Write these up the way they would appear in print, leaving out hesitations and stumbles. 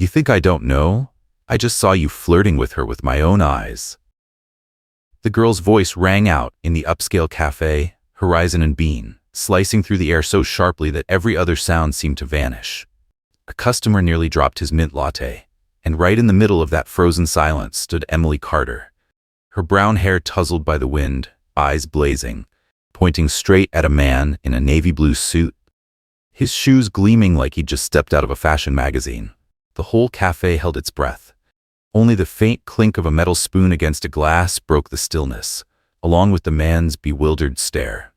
You think I don't know? I just saw you flirting with her with my own eyes." The girl's voice rang out in the upscale café, Horizon and Bean, slicing through the air so sharply that every other sound seemed to vanish. A customer nearly dropped his mint latte, and right in the middle of that frozen silence stood Emily Carter, her brown hair tousled by the wind, eyes blazing, pointing straight at a man in a navy blue suit, his shoes gleaming like he'd just stepped out of a fashion magazine. The whole café held its breath. Only the faint clink of a metal spoon against a glass broke the stillness, along with the man's bewildered stare.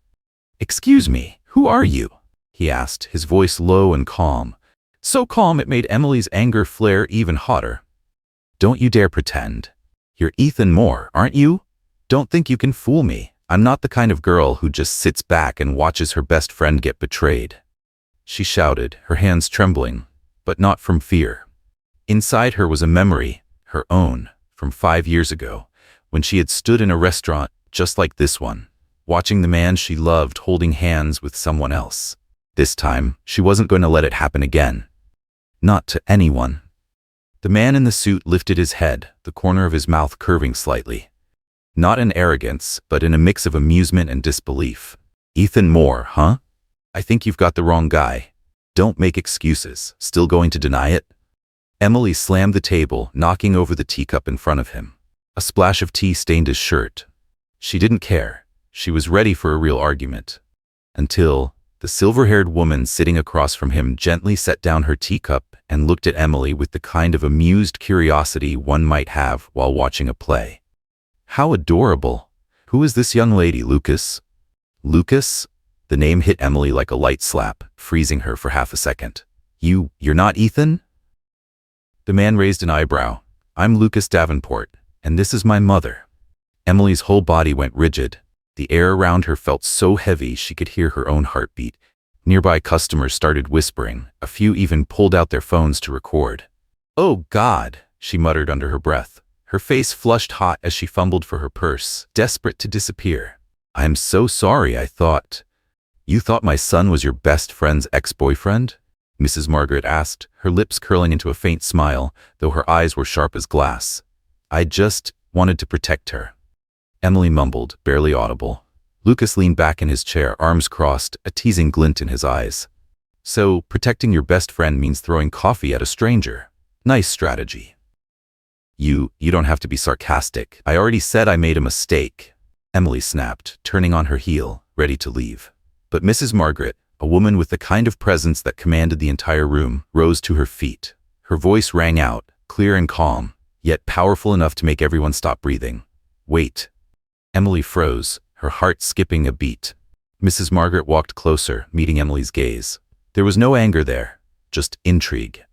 "Excuse me, who are you?" he asked, his voice low and calm, so calm it made Emily's anger flare even hotter. "Don't you dare pretend. You're Ethan Moore, aren't you? Don't think you can fool me. I'm not the kind of girl who just sits back and watches her best friend get betrayed." She shouted, her hands trembling, but not from fear. Inside her was a memory, her own, from 5 years ago, when she had stood in a restaurant just like this one, watching the man she loved holding hands with someone else. This time, she wasn't going to let it happen again. Not to anyone. The man in the suit lifted his head, the corner of his mouth curving slightly. Not in arrogance, but in a mix of amusement and disbelief. "Ethan Moore, huh? I think you've got the wrong guy. Don't make excuses. Still going to deny it?" Emily slammed the table, knocking over the teacup in front of him. A splash of tea stained his shirt. She didn't care. She was ready for a real argument. Until the silver-haired woman sitting across from him gently set down her teacup and looked at Emily with the kind of amused curiosity one might have while watching a play. "How adorable. Who is this young lady, Lucas?" "Lucas?" The name hit Emily like a light slap, freezing her for half a second. You're not Ethan?" The man raised an eyebrow. "I'm Lucas Davenport, and this is my mother." Emily's whole body went rigid. The air around her felt so heavy she could hear her own heartbeat. Nearby customers started whispering. A few even pulled out their phones to record. "Oh God," she muttered under her breath. Her face flushed hot as she fumbled for her purse, desperate to disappear. "I'm so sorry, I thought—" "You thought my son was your best friend's ex-boyfriend?" Mrs. Margaret asked, her lips curling into a faint smile, though her eyes were sharp as glass. "I just wanted to protect her." Emily mumbled, barely audible. Lucas leaned back in his chair, arms crossed, a teasing glint in his eyes. "So, protecting your best friend means throwing coffee at a stranger. Nice strategy." You don't have to be sarcastic. I already said I made a mistake," Emily snapped, turning on her heel, ready to leave. But Mrs. Margaret, a woman with the kind of presence that commanded the entire room, rose to her feet. Her voice rang out, clear and calm, yet powerful enough to make everyone stop breathing. "Wait." Emily froze, her heart skipping a beat. Mrs. Margaret walked closer, meeting Emily's gaze. There was no anger there, just intrigue.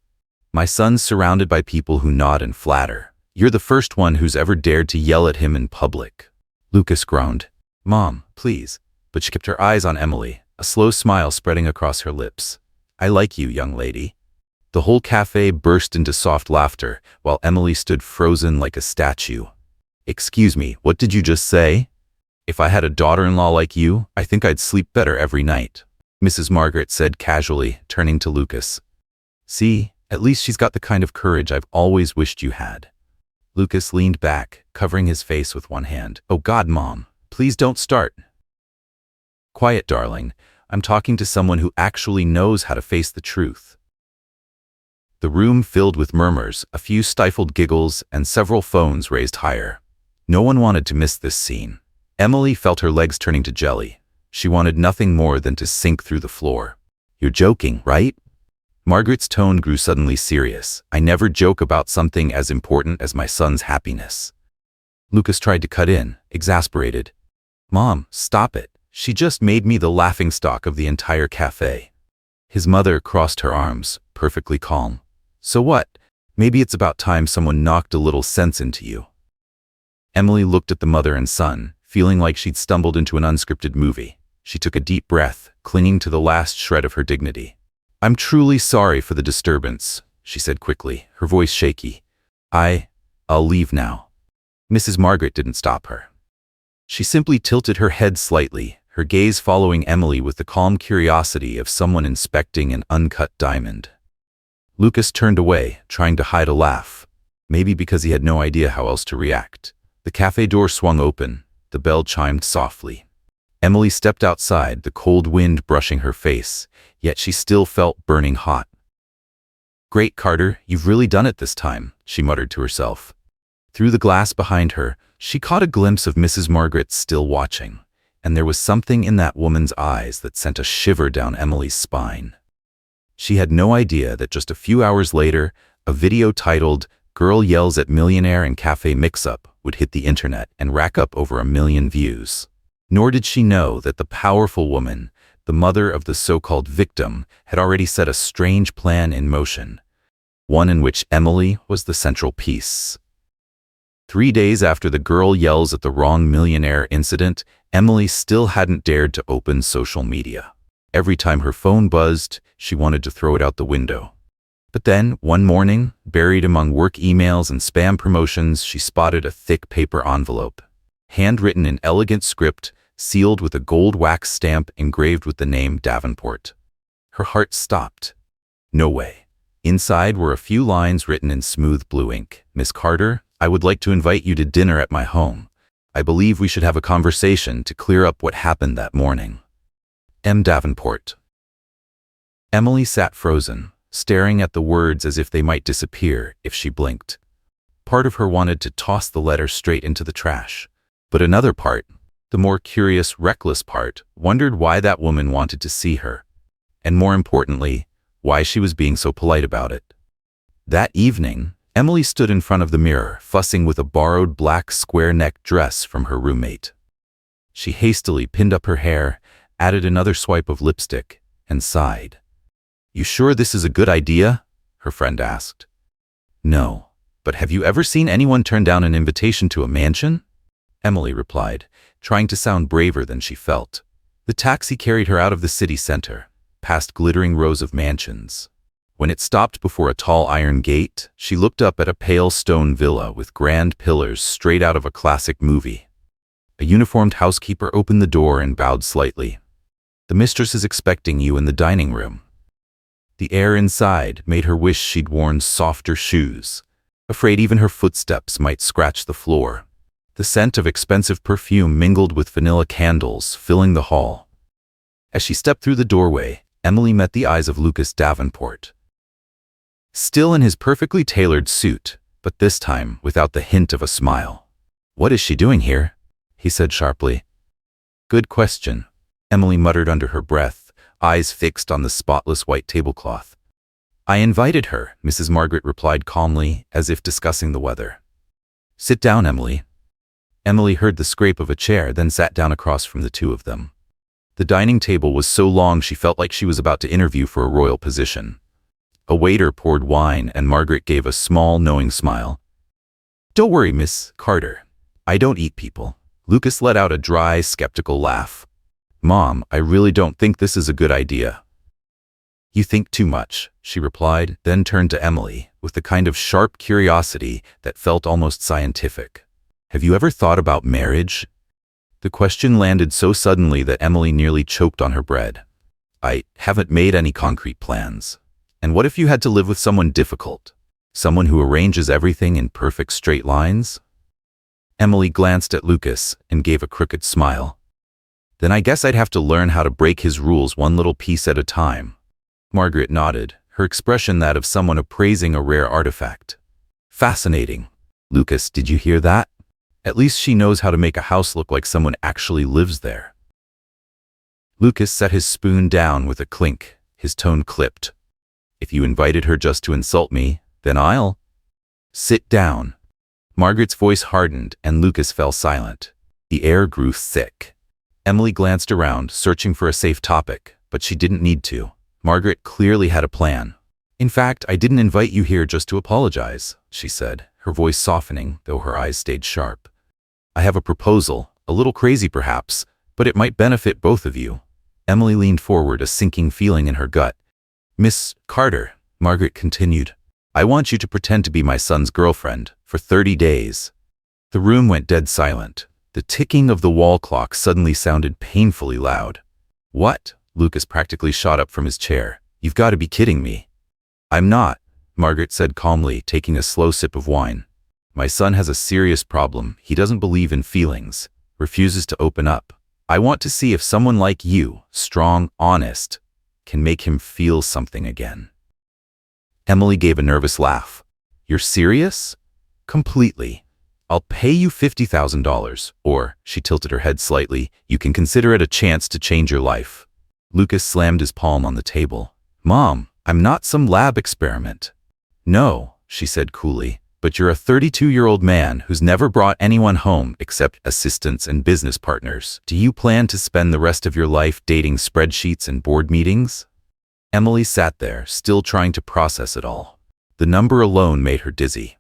"My son's surrounded by people who nod and flatter. You're the first one who's ever dared to yell at him in public." Lucas groaned. "Mom, please." But she kept her eyes on Emily, a slow smile spreading across her lips. "I like you, young lady." The whole cafe burst into soft laughter, while Emily stood frozen like a statue. "Excuse me, what did you just say?" "If I had a daughter-in-law like you, I think I'd sleep better every night," Mrs. Margaret said casually, turning to Lucas. "See, at least she's got the kind of courage I've always wished you had." Lucas leaned back, covering his face with one hand. "Oh God, Mom, please don't start." "Quiet, darling. I'm talking to someone who actually knows how to face the truth." The room filled with murmurs, a few stifled giggles, and several phones raised higher. No one wanted to miss this scene. Emily felt her legs turning to jelly. She wanted nothing more than to sink through the floor. "You're joking, right?" Margaret's tone grew suddenly serious. "I never joke about something as important as my son's happiness." Lucas tried to cut in, exasperated. "Mom, stop it. She just made me the laughingstock of the entire cafe." His mother crossed her arms, perfectly calm. "So what? Maybe it's about time someone knocked a little sense into you." Emily looked at the mother and son, feeling like she'd stumbled into an unscripted movie. She took a deep breath, clinging to the last shred of her dignity. "I'm truly sorry for the disturbance," she said quickly, her voice shaky. I'll leave now." Mrs. Margaret didn't stop her. She simply tilted her head slightly, her gaze following Emily with the calm curiosity of someone inspecting an uncut diamond. Lucas turned away, trying to hide a laugh. Maybe because he had no idea how else to react. The cafe door swung open. The bell chimed softly. Emily stepped outside, the cold wind brushing her face, yet she still felt burning hot. "Great, Carter, you've really done it this time," she muttered to herself. Through the glass behind her, she caught a glimpse of Mrs. Margaret still watching, and there was something in that woman's eyes that sent a shiver down Emily's spine. She had no idea that just a few hours later, a video titled "Girl Yells at Millionaire and Cafe Mix-Up" would hit the internet and rack up over 1 million views. Nor did she know that the powerful woman, the mother of the so-called victim, had already set a strange plan in motion, one in which Emily was the central piece. 3 days after the "Girl Yells at the Wrong Millionaire" incident, Emily still hadn't dared to open social media. Every time her phone buzzed, she wanted to throw it out the window. But then, one morning, buried among work emails and spam promotions, she spotted a thick paper envelope, handwritten in elegant script, sealed with a gold wax stamp engraved with the name Davenport. Her heart stopped. No way. Inside were a few lines written in smooth blue ink. "Miss Carter, I would like to invite you to dinner at my home. I believe we should have a conversation to clear up what happened that morning. M. Davenport." Emily sat frozen, staring at the words as if they might disappear if she blinked. Part of her wanted to toss the letter straight into the trash. But another part, the more curious, reckless part, wondered why that woman wanted to see her. And more importantly, why she was being so polite about it. That evening, Emily stood in front of the mirror, fussing with a borrowed black square-neck dress from her roommate. She hastily pinned up her hair, added another swipe of lipstick, and sighed. "You sure this is a good idea?" her friend asked. "No, but have you ever seen anyone turn down an invitation to a mansion?" Emily replied, trying to sound braver than she felt. The taxi carried her out of the city center, past glittering rows of mansions. When it stopped before a tall iron gate, she looked up at a pale stone villa with grand pillars straight out of a classic movie. A uniformed housekeeper opened the door and bowed slightly. "The mistress is expecting you in the dining room." The air inside made her wish she'd worn softer shoes, afraid even her footsteps might scratch the floor. The scent of expensive perfume mingled with vanilla candles, filling the hall. As she stepped through the doorway, Emily met the eyes of Lucas Davenport. Still in his perfectly tailored suit, but this time without the hint of a smile. "What is she doing here?" he said sharply. "Good question," Emily muttered under her breath, eyes fixed on the spotless white tablecloth. "I invited her," Mrs. Margaret replied calmly, as if discussing the weather. "Sit down, Emily." Emily heard the scrape of a chair, then sat down across from the two of them. The dining table was so long she felt like she was about to interview for a royal position. A waiter poured wine, and Margaret gave a small, knowing smile. "Don't worry, Miss Carter. I don't eat people." Lucas let out a dry, skeptical laugh. "Mom, I really don't think this is a good idea." "You think too much," she replied, then turned to Emily, with the kind of sharp curiosity that felt almost scientific. "Have you ever thought about marriage?" The question landed so suddenly that Emily nearly choked on her bread. "I haven't made any concrete plans. And what if you had to live with someone difficult? Someone who arranges everything in perfect straight lines?" Emily glanced at Lucas and gave a crooked smile. "Then I guess I'd have to learn how to break his rules one little piece at a time." Margaret nodded, her expression that of someone appraising a rare artifact. "Fascinating. Lucas, did you hear that? At least she knows how to make a house look like someone actually lives there." Lucas set his spoon down with a clink, his tone clipped. "If you invited her just to insult me, then I'll—" "Sit down." Margaret's voice hardened and Lucas fell silent. The air grew thick. Emily glanced around, searching for a safe topic, but she didn't need to. Margaret clearly had a plan. "In fact, I didn't invite you here just to apologize," she said, her voice softening, though her eyes stayed sharp. "I have a proposal, a little crazy perhaps, but it might benefit both of you." Emily leaned forward, a sinking feeling in her gut. "Miss Carter," Margaret continued, "I want you to pretend to be my son's girlfriend for 30 days. The room went dead silent. The ticking of the wall clock suddenly sounded painfully loud. "What?" Lucas practically shot up from his chair. "You've got to be kidding me." "I'm not," Margaret said calmly, taking a slow sip of wine. My son has a serious problem. He doesn't believe in feelings, refuses to open up. I want to see if someone like you, strong, honest, can make him feel something again. Emily gave a nervous laugh. You're serious? Completely. I'll pay you $50,000, or, she tilted her head slightly, you can consider it a chance to change your life. Lucas slammed his palm on the table. Mom, I'm not some lab experiment. No, she said coolly, but you're a 32-year-old man who's never brought anyone home except assistants and business partners. Do you plan to spend the rest of your life dating spreadsheets and board meetings? Emily sat there, still trying to process it all. The number alone made her dizzy.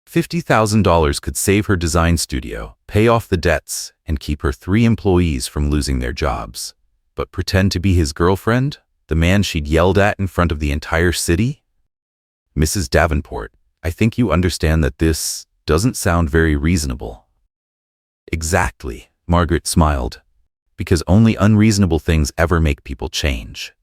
$50,000 could save her design studio, pay off the debts, and keep her 3 employees from losing their jobs. But pretend to be his girlfriend? The man she'd yelled at in front of the entire city? Mrs. Davenport, I think you understand that this doesn't sound very reasonable. Exactly, Margaret smiled. Because only unreasonable things ever make people change.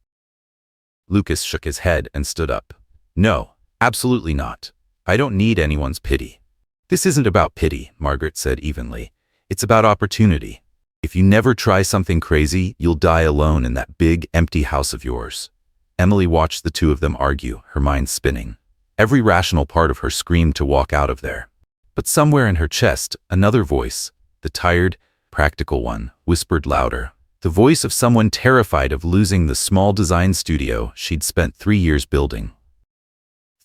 Lucas shook his head and stood up. No, absolutely not. I don't need anyone's pity. This isn't about pity, Margaret said evenly. It's about opportunity. If you never try something crazy, you'll die alone in that big, empty house of yours. Emily watched the two of them argue, her mind spinning. Every rational part of her screamed to walk out of there. But somewhere in her chest, another voice, the tired, practical one, whispered louder. The voice of someone terrified of losing the small design studio she'd spent 3 years building.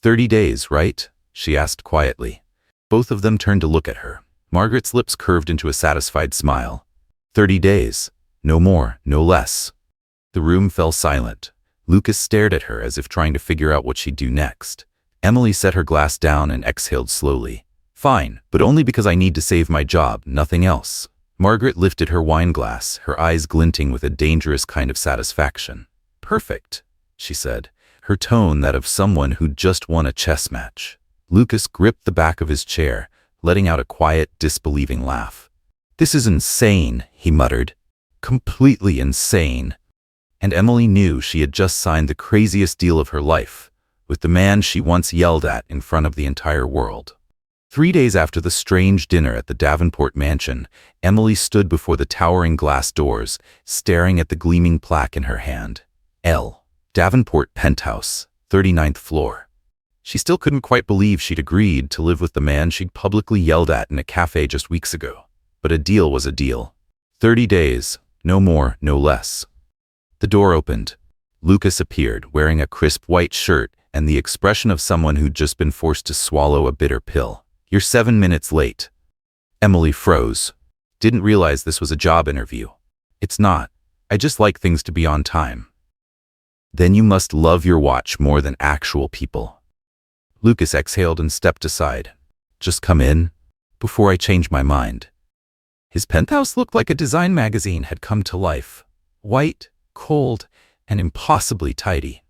30 days, right? She asked quietly. Both of them turned to look at her. Margaret's lips curved into a satisfied smile. 30 days. No more, no less. The room fell silent. Lucas stared at her as if trying to figure out what she'd do next. Emily set her glass down and exhaled slowly. Fine, but only because I need to save my job, nothing else. Margaret lifted her wine glass, her eyes glinting with a dangerous kind of satisfaction. Perfect, she said, her tone that of someone who'd just won a chess match. Lucas gripped the back of his chair, letting out a quiet, disbelieving laugh. This is insane, he muttered. Completely insane. And Emily knew she had just signed the craziest deal of her life, with the man she once yelled at in front of the entire world. 3 days after the strange dinner at the Davenport mansion, Emily stood before the towering glass doors, staring at the gleaming plaque in her hand. L. Davenport Penthouse, 39th floor. She still couldn't quite believe she'd agreed to live with the man she'd publicly yelled at in a cafe just weeks ago. But a deal was a deal. 30 days, no more, no less. The door opened. Lucas appeared, wearing a crisp white shirt and the expression of someone who'd just been forced to swallow a bitter pill. You're 7 minutes late. Emily froze. Didn't realize this was a job interview. It's not. I just like things to be on time. Then you must love your watch more than actual people. Lucas exhaled and stepped aside. Just come in, before I change my mind. His penthouse looked like a design magazine had come to life. White, cold, and impossibly tidy.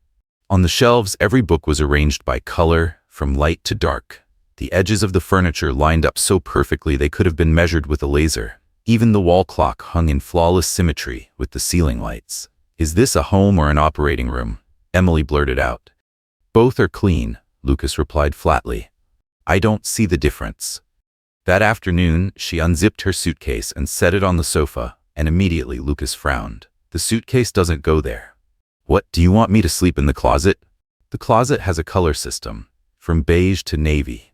On the shelves, every book was arranged by color, from light to dark. The edges of the furniture lined up so perfectly they could have been measured with a laser. Even the wall clock hung in flawless symmetry with the ceiling lights. Is this a home or an operating room? Emily blurted out. Both are clean, Lucas replied flatly. I don't see the difference. That afternoon, she unzipped her suitcase and set it on the sofa, and immediately Lucas frowned. The suitcase doesn't go there. What, do you want me to sleep in the closet? The closet has a color system, from beige to navy.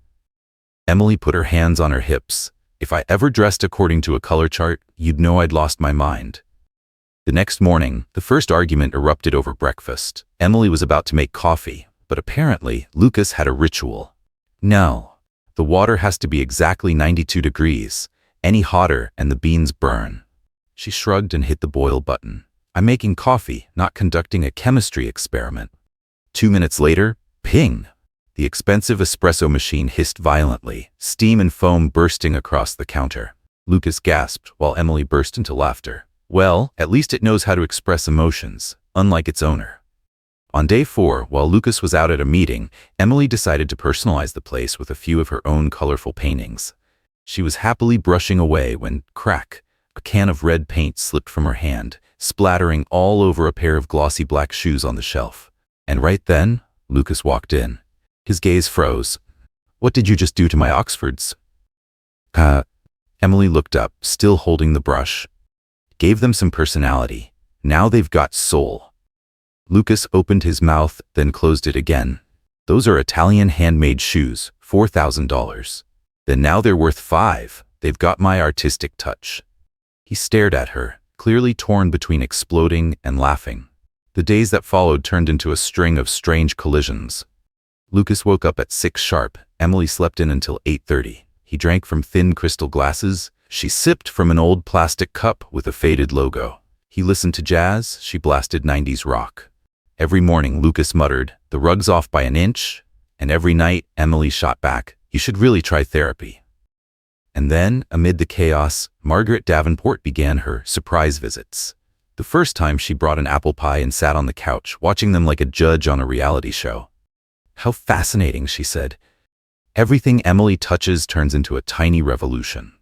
Emily put her hands on her hips. If I ever dressed according to a color chart, you'd know I'd lost my mind. The next morning, the first argument erupted over breakfast. Emily was about to make coffee, but apparently Lucas had a ritual. No, the water has to be exactly 92 degrees. Any hotter and the beans burn. She shrugged and hit the boil button. I'm making coffee, not conducting a chemistry experiment. 2 minutes later, ping! The expensive espresso machine hissed violently, steam and foam bursting across the counter. Lucas gasped while Emily burst into laughter. Well, at least it knows how to express emotions, unlike its owner. On day 4, while Lucas was out at a meeting, Emily decided to personalize the place with a few of her own colorful paintings. She was happily brushing away when, crack, a can of red paint slipped from her hand, splattering all over a pair of glossy black shoes on the shelf. And right then, Lucas walked in. His gaze froze. What did you just do to my Oxfords? Emily looked up, still holding the brush. Gave them some personality. Now they've got soul. Lucas opened his mouth, then closed it again. Those are Italian handmade shoes, $4,000. Then now they're worth $5,000. They've got my artistic touch. He stared at her, clearly torn between exploding and laughing. The days that followed turned into a string of strange collisions. Lucas woke up at 6 sharp. Emily slept in until 8:30. He drank from thin crystal glasses. She sipped from an old plastic cup with a faded logo. He listened to jazz. She blasted 90s rock. Every morning, Lucas muttered, "The rug's off by an inch." And every night, Emily shot back, "You should really try therapy." And then, amid the chaos, Margaret Davenport began her surprise visits. The first time she brought an apple pie and sat on the couch, watching them like a judge on a reality show. "How fascinating," she said. "Everything Emily touches turns into a tiny revolution."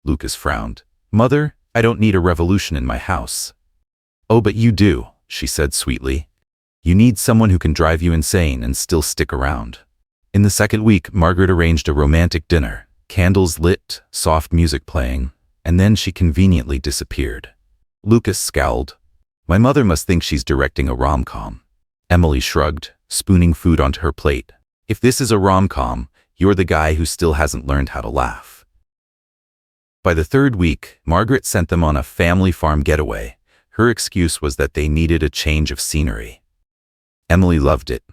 Lucas frowned. "Mother, I don't need a revolution in my house." "Oh, but you do," she said sweetly. "You need someone who can drive you insane and still stick around." In the second week, Margaret arranged a romantic dinner. Candles lit, soft music playing, and then she conveniently disappeared. Lucas scowled. "My mother must think she's directing a rom-com." Emily shrugged, spooning food onto her plate. "If this is a rom-com, you're the guy who still hasn't learned how to laugh." By the third week, Margaret sent them on a family farm getaway. Her excuse was that they needed a change of scenery. Emily loved it.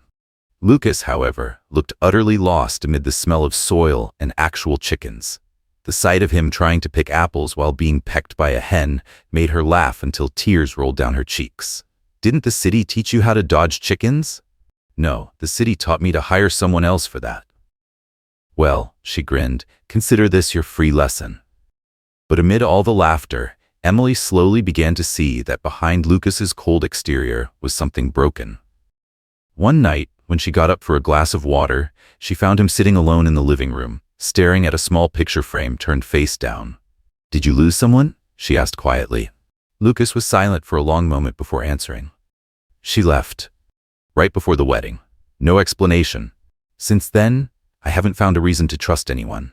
Lucas, however, looked utterly lost amid the smell of soil and actual chickens. The sight of him trying to pick apples while being pecked by a hen made her laugh until tears rolled down her cheeks. "Didn't the city teach you how to dodge chickens?" "No, the city taught me to hire someone else for that." "Well," she grinned, "consider this your free lesson." But amid all the laughter, Emily slowly began to see that behind Lucas's cold exterior was something broken. One night, when she got up for a glass of water, she found him sitting alone in the living room, staring at a small picture frame turned face down. "Did you lose someone?" she asked quietly. Lucas was silent for a long moment before answering. "She left. Right before the wedding. No explanation. Since then, I haven't found a reason to trust anyone."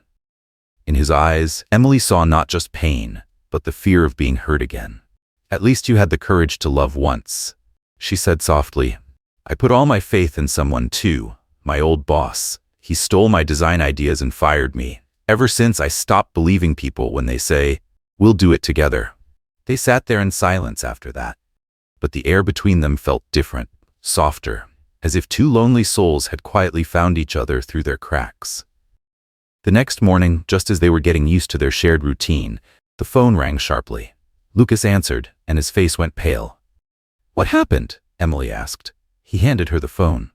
In his eyes, Emily saw not just pain, but the fear of being hurt again. "At least you had the courage to love once," she said softly. "I put all my faith in someone too, my old boss. He stole my design ideas and fired me. Ever since, I stopped believing people when they say, 'We'll do it together.'" They sat there in silence after that. But the air between them felt different, softer, as if two lonely souls had quietly found each other through their cracks. The next morning, just as they were getting used to their shared routine, the phone rang sharply. Lucas answered, and his face went pale. "What happened?" Emily asked. He handed her the phone.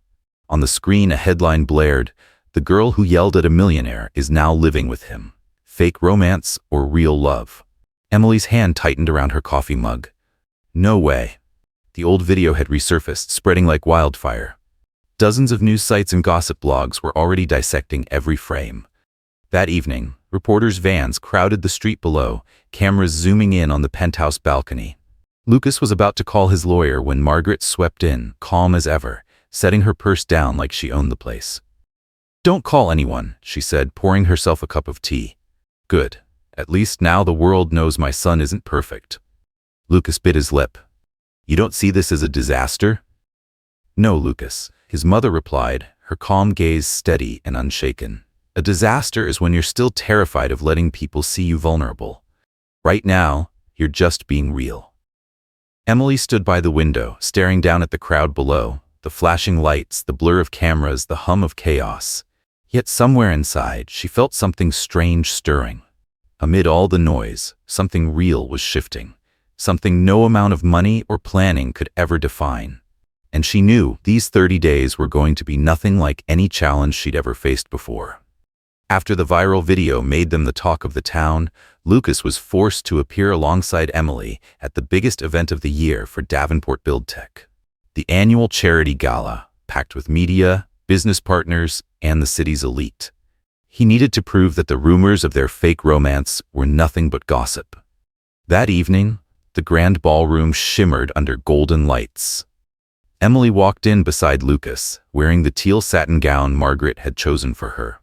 On the screen, a headline blared, "The girl who yelled at a millionaire is now living with him. Fake romance or real love?" Emily's hand tightened around her coffee mug. No way. The old video had resurfaced, spreading like wildfire. Dozens of news sites and gossip blogs were already dissecting every frame. That evening, reporters' vans crowded the street below, cameras zooming in on the penthouse balcony. Lucas was about to call his lawyer when Margaret swept in, calm as ever, setting her purse down like she owned the place. "Don't call anyone," she said, pouring herself a cup of tea. "Good. At least now the world knows my son isn't perfect." Lucas bit his lip. "You don't see this as a disaster?" "No, Lucas," his mother replied, her calm gaze steady and unshaken. "A disaster is when you're still terrified of letting people see you vulnerable. Right now, you're just being real." Emily stood by the window, staring down at the crowd below, the flashing lights, the blur of cameras, the hum of chaos. Yet somewhere inside, she felt something strange stirring. Amid all the noise, something real was shifting, something no amount of money or planning could ever define. And she knew these 30 days were going to be nothing like any challenge she'd ever faced before. After the viral video made them the talk of the town, Lucas was forced to appear alongside Emily at the biggest event of the year for Davenport BuildTech. The annual charity gala, packed with media, business partners, and the city's elite. He needed to prove that the rumors of their fake romance were nothing but gossip. That evening, the grand ballroom shimmered under golden lights. Emily walked in beside Lucas, wearing the teal satin gown Margaret had chosen for her.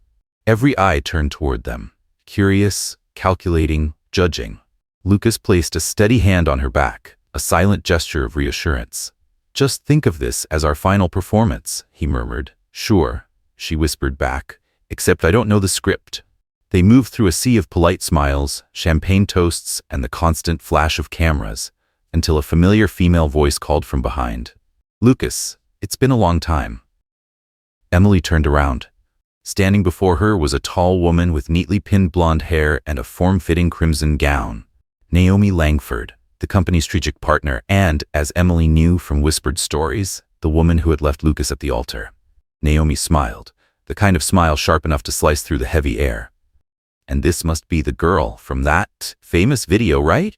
Every eye turned toward them, curious, calculating, judging. Lucas placed a steady hand on her back, a silent gesture of reassurance. "Just think of this as our final performance," he murmured. "Sure," she whispered back, "except I don't know the script." They moved through a sea of polite smiles, champagne toasts, and the constant flash of cameras, until a familiar female voice called from behind. "Lucas, it's been a long time." Emily turned around. Standing before her was a tall woman with neatly pinned blonde hair and a form-fitting crimson gown. Naomi Langford, the company's strategic partner and, as Emily knew from whispered stories, the woman who had left Lucas at the altar. Naomi smiled, the kind of smile sharp enough to slice through the heavy air. "And this must be the girl from that famous video, right?"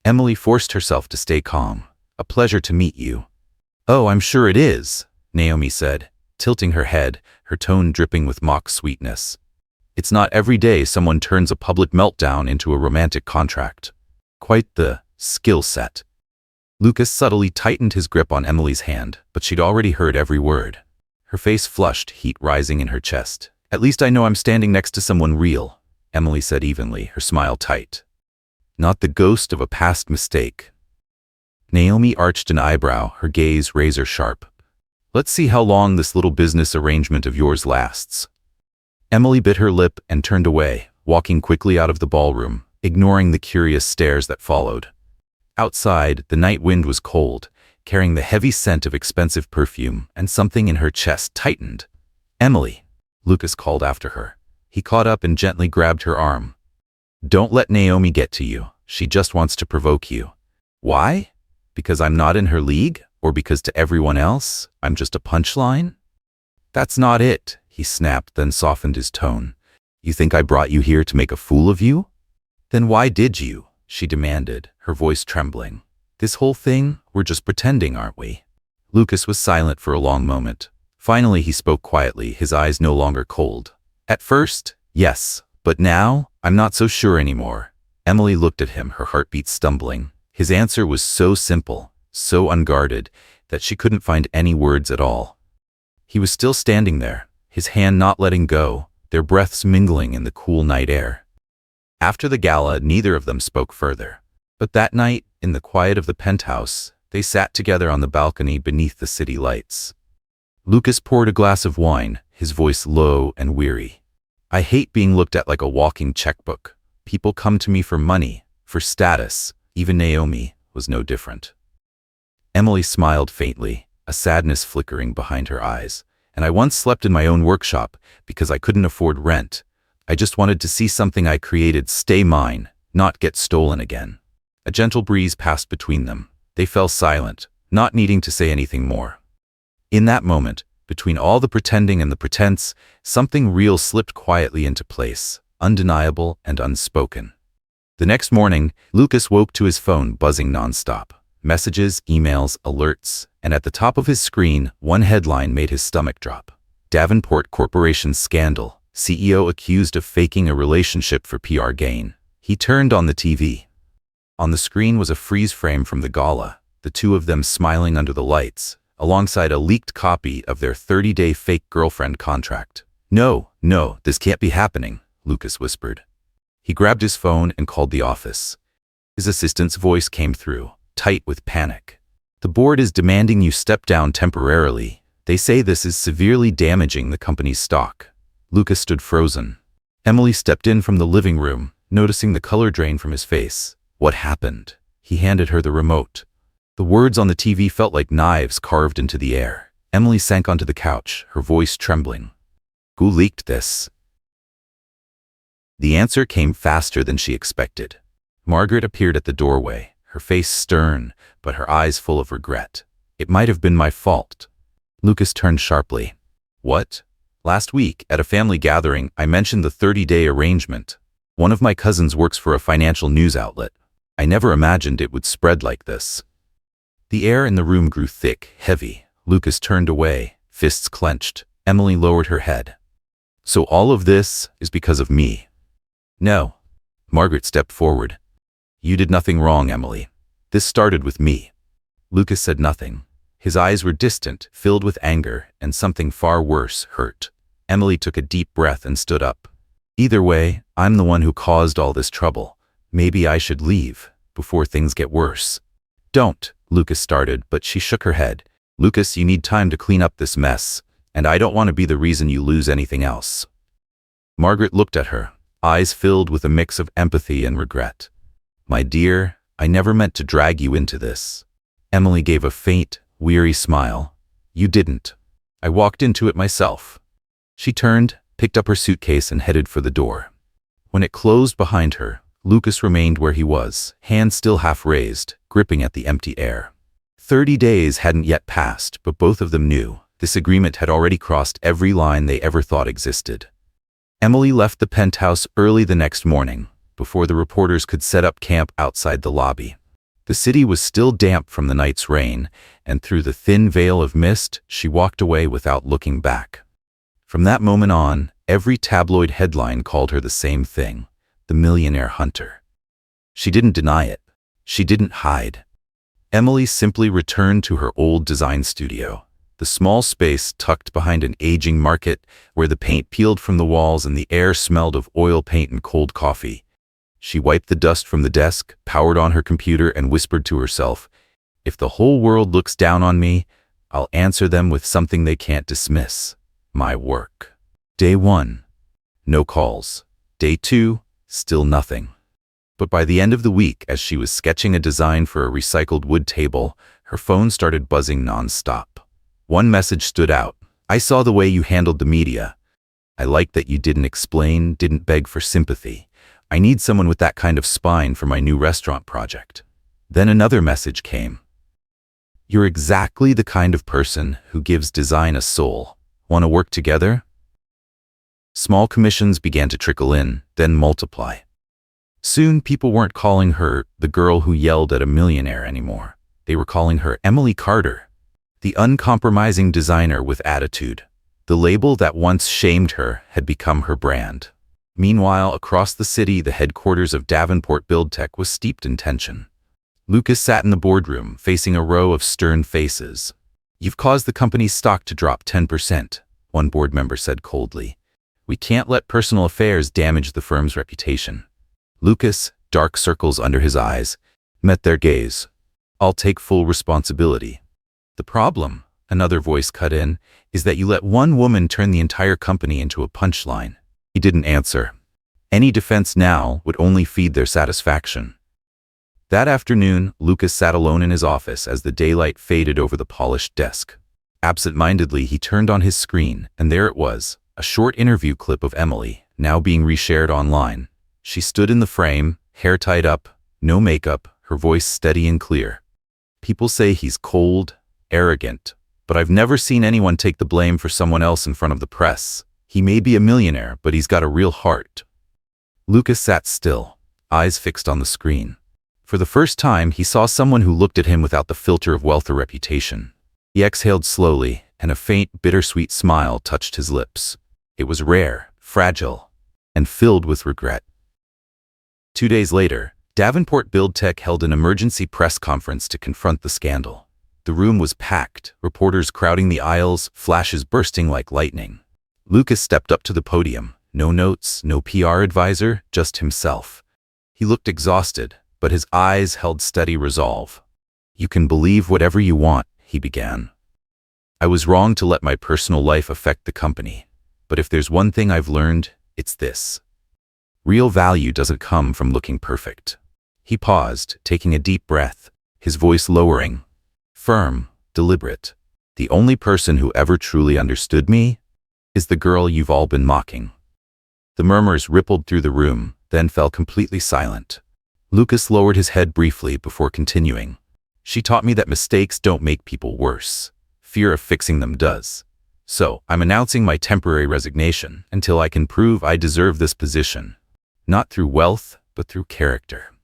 Emily forced herself to stay calm. "A pleasure to meet you." "Oh, I'm sure it is," Naomi said, tilting her head, her tone dripping with mock sweetness. "It's not every day someone turns a public meltdown into a romantic contract. Quite the skill set." Lucas subtly tightened his grip on Emily's hand, but she'd already heard every word. Her face flushed, heat rising in her chest. "At least I know I'm standing next to someone real," Emily said evenly, her smile tight. "Not the ghost of a past mistake." Naomi arched an eyebrow, her gaze razor sharp. "Let's see how long this little business arrangement of yours lasts." Emily bit her lip and turned away, walking quickly out of the ballroom, ignoring the curious stares that followed. Outside, the night wind was cold, carrying the heavy scent of expensive perfume, and something in her chest tightened. "Emily," Lucas called after her. He caught up and gently grabbed her arm. "Don't let Naomi get to you. She just wants to provoke you." "Why? Because I'm not in her league? Or because to everyone else, I'm just a punchline?" "That's not it," he snapped, then softened his tone. "You think I brought you here to make a fool of you? Then why did you?" she demanded, her voice trembling. "This whole thing, we're just pretending, aren't we?" Lucas was silent for a long moment. Finally, he spoke quietly, his eyes no longer cold. "At first, yes, but now, I'm not so sure anymore." Emily looked at him, her heartbeat stumbling. His answer was so simple, so unguarded, that she couldn't find any words at all. He was still standing there, his hand not letting go, their breaths mingling in the cool night air. After the gala, neither of them spoke further. But that night, in the quiet of the penthouse, they sat together on the balcony beneath the city lights. Lucas poured a glass of wine, his voice low and weary. "I hate being looked at like a walking checkbook. People come to me for money, for status. Even Naomi was no different." Emily smiled faintly, a sadness flickering behind her eyes. "And I once slept in my own workshop because I couldn't afford rent. I just wanted to see something I created stay mine, not get stolen again." A gentle breeze passed between them. They fell silent, not needing to say anything more. In that moment, between all the pretending and the pretense, something real slipped quietly into place, undeniable and unspoken. The next morning, Lucas woke to his phone buzzing nonstop. Messages, emails, alerts, and at the top of his screen, one headline made his stomach drop. Davenport Corporation scandal. CEO accused of faking a relationship for PR gain. He turned on the TV. On the screen was a freeze frame from the gala, the two of them smiling under the lights, alongside a leaked copy of their 30-day fake girlfriend contract. No, this can't be happening," Lucas whispered. He grabbed his phone and called the office. His assistant's voice came through, tight with panic. "The board is demanding you step down temporarily. They say this is severely damaging the company's stock." Lucas stood frozen. Emily stepped in from the living room, noticing the color drain from his face. "What happened?" He handed her the remote. The words on the TV felt like knives carved into the air. Emily sank onto the couch, her voice trembling. "Who leaked this?" The answer came faster than she expected. Margaret appeared at the doorway, her face stern, but her eyes full of regret. "It might have been my fault." Lucas turned sharply. "What?" "Last week, at a family gathering, I mentioned the 30-day arrangement. One of my cousins works for a financial news outlet. I never imagined it would spread like this." The air in the room grew thick, heavy. Lucas turned away, fists clenched. Emily lowered her head. "So all of this is because of me?" "No." Margaret stepped forward. "You did nothing wrong, Emily. This started with me." Lucas said nothing. His eyes were distant, filled with anger, and something far worse, hurt. Emily took a deep breath and stood up. Either way, I'm the one who caused all this trouble. Maybe I should leave, before things get worse. Don't, Lucas started, but she shook her head. Lucas, you need time to clean up this mess, and I don't want to be the reason you lose anything else. Margaret looked at her, eyes filled with a mix of empathy and regret. My dear, I never meant to drag you into this. Emily gave a faint, weary smile. You didn't. I walked into it myself. She turned, picked up her suitcase and headed for the door. When it closed behind her, Lucas remained where he was, hands still half raised, gripping at the empty air. 30 days hadn't yet passed, but both of them knew this agreement had already crossed every line they ever thought existed. Emily left the penthouse early the next morning, before the reporters could set up camp outside the lobby. The city was still damp from the night's rain, and through the thin veil of mist, she walked away without looking back. From that moment on, every tabloid headline called her the same thing, the millionaire hunter. She didn't deny it. She didn't hide. Emily simply returned to her old design studio, the small space tucked behind an aging market where the paint peeled from the walls and the air smelled of oil paint and cold coffee. She wiped the dust from the desk, powered on her computer, and whispered to herself, if the whole world looks down on me, I'll answer them with something they can't dismiss. My work. Day 1. No calls. Day 2. Still nothing. But by the end of the week, as she was sketching a design for a recycled wood table, her phone started buzzing non-stop. One message stood out. I saw the way you handled the media. I liked that you didn't explain, didn't beg for sympathy. I need someone with that kind of spine for my new restaurant project. Then another message came. You're exactly the kind of person who gives design a soul. Want to work together? Small commissions began to trickle in, then multiply. Soon, people weren't calling her the girl who yelled at a millionaire anymore. They were calling her Emily Carter, the uncompromising designer with attitude. The label that once shamed her had become her brand. Meanwhile, across the city, the headquarters of Davenport BuildTech was steeped in tension. Lucas sat in the boardroom, facing a row of stern faces. You've caused the company's stock to drop 10%, one board member said coldly. We can't let personal affairs damage the firm's reputation. Lucas, dark circles under his eyes, met their gaze. I'll take full responsibility. The problem, another voice cut in, is that you let one woman turn the entire company into a punchline. He didn't answer. Any defense now would only feed their satisfaction. That afternoon, Lucas sat alone in his office as the daylight faded over the polished desk. Absent-mindedly, he turned on his screen, and there it was, a short interview clip of Emily, now being reshared online. She stood in the frame, hair tied up, no makeup, her voice steady and clear. People say he's cold, arrogant, but I've never seen anyone take the blame for someone else in front of the press. He may be a millionaire, but he's got a real heart. Lucas sat still, eyes fixed on the screen. For the first time, he saw someone who looked at him without the filter of wealth or reputation. He exhaled slowly, and a faint, bittersweet smile touched his lips. It was rare, fragile, and filled with regret. 2 days later, Davenport BuildTech held an emergency press conference to confront the scandal. The room was packed, reporters crowding the aisles, flashes bursting like lightning. Lucas stepped up to the podium. No notes, no PR advisor, just himself. He looked exhausted, but his eyes held steady resolve. You can believe whatever you want, he began. I was wrong to let my personal life affect the company. But if there's one thing I've learned, it's this. Real value doesn't come from looking perfect. He paused, taking a deep breath, his voice lowering. Firm, deliberate. The only person who ever truly understood me is the girl you've all been mocking. The murmurs rippled through the room, then fell completely silent. Lucas lowered his head briefly before continuing. She taught me that mistakes don't make people worse. Fear of fixing them does. So, I'm announcing my temporary resignation until I can prove I deserve this position. Not through wealth, but through character.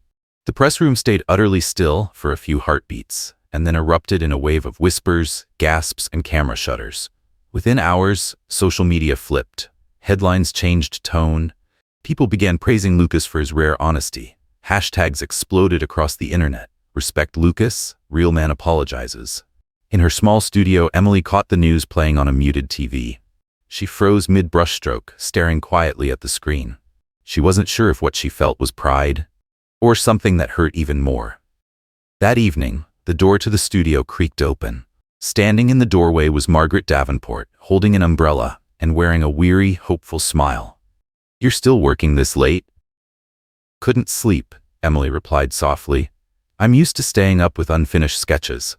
The press room stayed utterly still for a few heartbeats, and then erupted in a wave of whispers, gasps, and camera shutters. Within hours, social media flipped. Headlines changed tone. People began praising Lucas for his rare honesty. Hashtags exploded across the internet. Respect Lucas, real man apologizes. In her small studio, Emily caught the news playing on a muted TV. She froze mid-brushstroke, staring quietly at the screen. She wasn't sure if what she felt was pride, or something that hurt even more. That evening, the door to the studio creaked open. Standing in the doorway was Margaret Davenport, holding an umbrella and wearing a weary, hopeful smile. "You're still working this late?" "Couldn't sleep," Emily replied softly. "I'm used to staying up with unfinished sketches."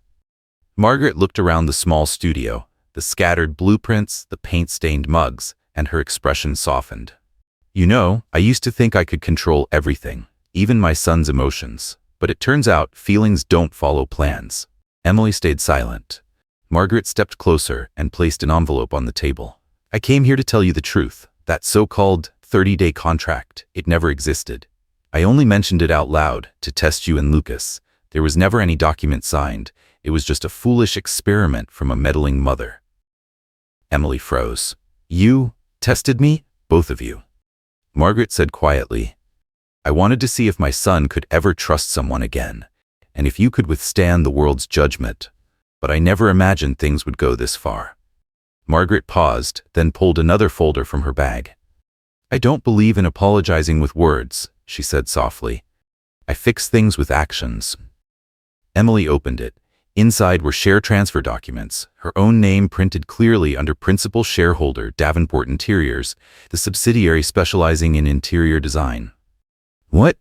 Margaret looked around the small studio, the scattered blueprints, the paint-stained mugs, and her expression softened. "You know, I used to think I could control everything, even my son's emotions. But it turns out feelings don't follow plans." Emily stayed silent. Margaret stepped closer and placed an envelope on the table. "I came here to tell you the truth. That so-called 30-day contract, it never existed. I only mentioned it out loud to test you and Lucas. There was never any document signed. It was just a foolish experiment from a meddling mother." Emily froze. "You tested me? Both of you?" Margaret said quietly, "I wanted to see if my son could ever trust someone again, and if you could withstand the world's judgment. But I never imagined things would go this far." Margaret paused, then pulled another folder from her bag. "I don't believe in apologizing with words," she said softly. "I fix things with actions." Emily opened it. Inside were share transfer documents, her own name printed clearly under principal shareholder Davenport Interiors, the subsidiary specializing in interior design. What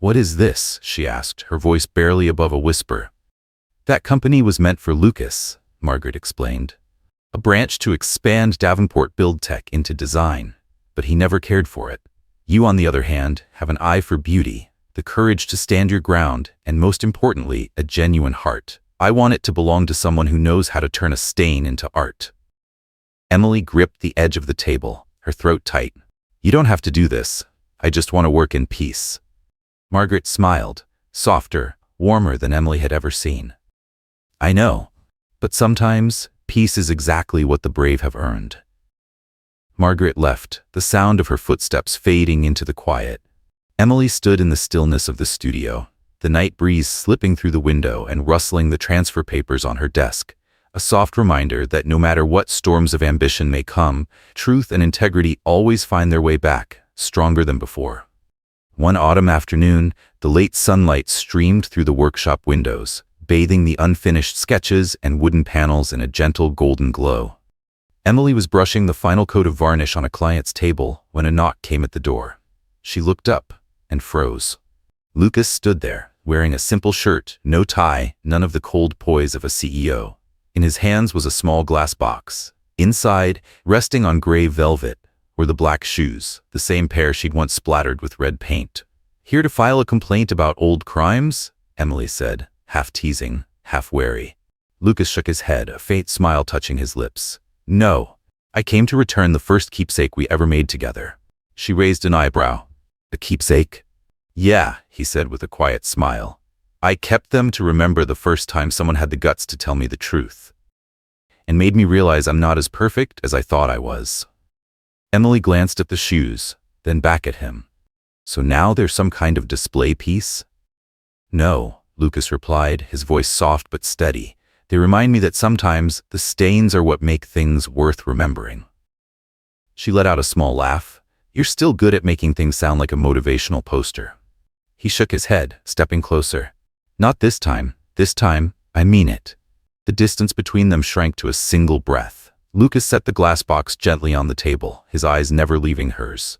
is this?" she asked, her voice barely above a whisper. "That company was meant for Lucas," Margaret explained. "A branch to expand Davenport Build Tech into design, but he never cared for it. You, on the other hand, have an eye for beauty, the courage to stand your ground, and most importantly, a genuine heart. I want it to belong to someone who knows how to turn a stain into art." Emily gripped the edge of the table, her throat tight. "You don't have to do this. I just want to work in peace." Margaret smiled, softer, warmer than Emily had ever seen. "I know, but sometimes peace is exactly what the brave have earned." Margaret left, the sound of her footsteps fading into the quiet. Emily stood in the stillness of the studio, the night breeze slipping through the window and rustling the transfer papers on her desk, a soft reminder that no matter what storms of ambition may come, truth and integrity always find their way back, stronger than before. One autumn afternoon, the late sunlight streamed through the workshop windows, bathing the unfinished sketches and wooden panels in a gentle golden glow. Emily was brushing the final coat of varnish on a client's table when a knock came at the door. She looked up and froze. Lucas stood there, wearing a simple shirt, no tie, none of the cold poise of a CEO. In his hands was a small glass box. Inside, resting on gray velvet, were the black shoes, the same pair she'd once splattered with red paint. "Here to file a complaint about old crimes?" Emily said, half teasing, half wary. Lucas shook his head, a faint smile touching his lips. "No, I came to return the first keepsake we ever made together." She raised an eyebrow. "A keepsake?" "Yeah," he said with a quiet smile. "I kept them to remember the first time someone had the guts to tell me the truth. And made me realize I'm not as perfect as I thought I was." Emily glanced at the shoes, then back at him. "So now there's some kind of display piece?" "No," Lucas replied, his voice soft but steady. "They remind me that sometimes the stains are what make things worth remembering." She let out a small laugh. "You're still good at making things sound like a motivational poster." He shook his head, stepping closer. "Not this time. This time, I mean it." The distance between them shrank to a single breath. Lucas set the glass box gently on the table, his eyes never leaving hers.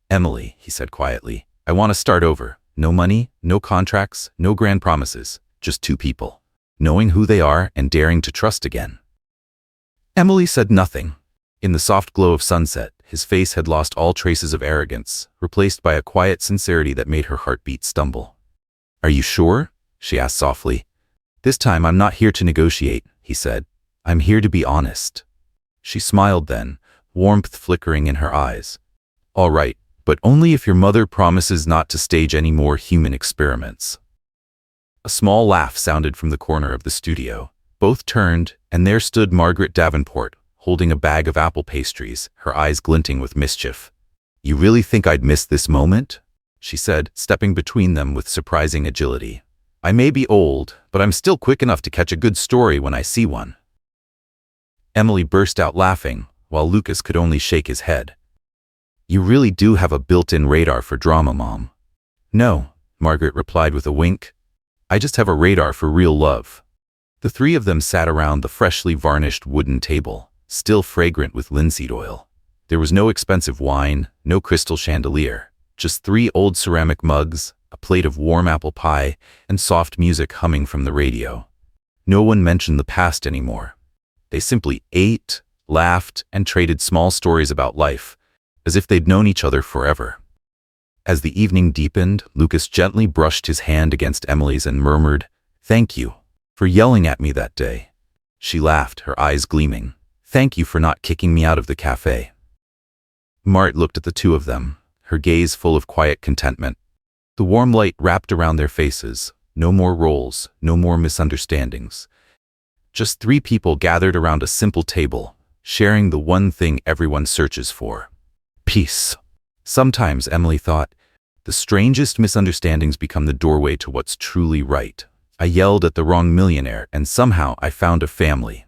"Emily," he said quietly, "I want to start over. No money, no contracts, no grand promises. Just two people, knowing who they are and daring to trust again." Emily said nothing. In the soft glow of sunset, his face had lost all traces of arrogance, replaced by a quiet sincerity that made her heartbeat stumble. "Are you sure?" she asked softly. "This time I'm not here to negotiate," he said. "I'm here to be honest." She smiled then, warmth flickering in her eyes. "All right, but only if your mother promises not to stage any more human experiments." A small laugh sounded from the corner of the studio. Both turned, and there stood Margaret Davenport, holding a bag of apple pastries, her eyes glinting with mischief. "You really think I'd miss this moment?" she said, stepping between them with surprising agility. I may be old, but I'm still quick enough to catch a good story when I see one." Emily burst out laughing, while Lucas could only shake his head. "You really do have a built-in radar for drama, Mom." "No," Margaret replied with a wink. "I just have a radar for real love." The three of them sat around the freshly varnished wooden table, still fragrant with linseed oil. There was no expensive wine, no crystal chandelier, just 3 old ceramic mugs, a plate of warm apple pie, and soft music humming from the radio. No one mentioned the past anymore. They simply ate, laughed, and traded small stories about life, as if they'd known each other forever. As the evening deepened, Lucas gently brushed his hand against Emily's and murmured, "Thank you for yelling at me that day." She laughed, her eyes gleaming. "Thank you for not kicking me out of the café." Mart looked at the two of them, her gaze full of quiet contentment. The warm light wrapped around their faces. No more roles, no more misunderstandings. Just 3 people gathered around a simple table, sharing the one thing everyone searches for: peace. Sometimes, Emily thought, the strangest misunderstandings become the doorway to what's truly right. I yelled at the wrong millionaire, and somehow I found a family.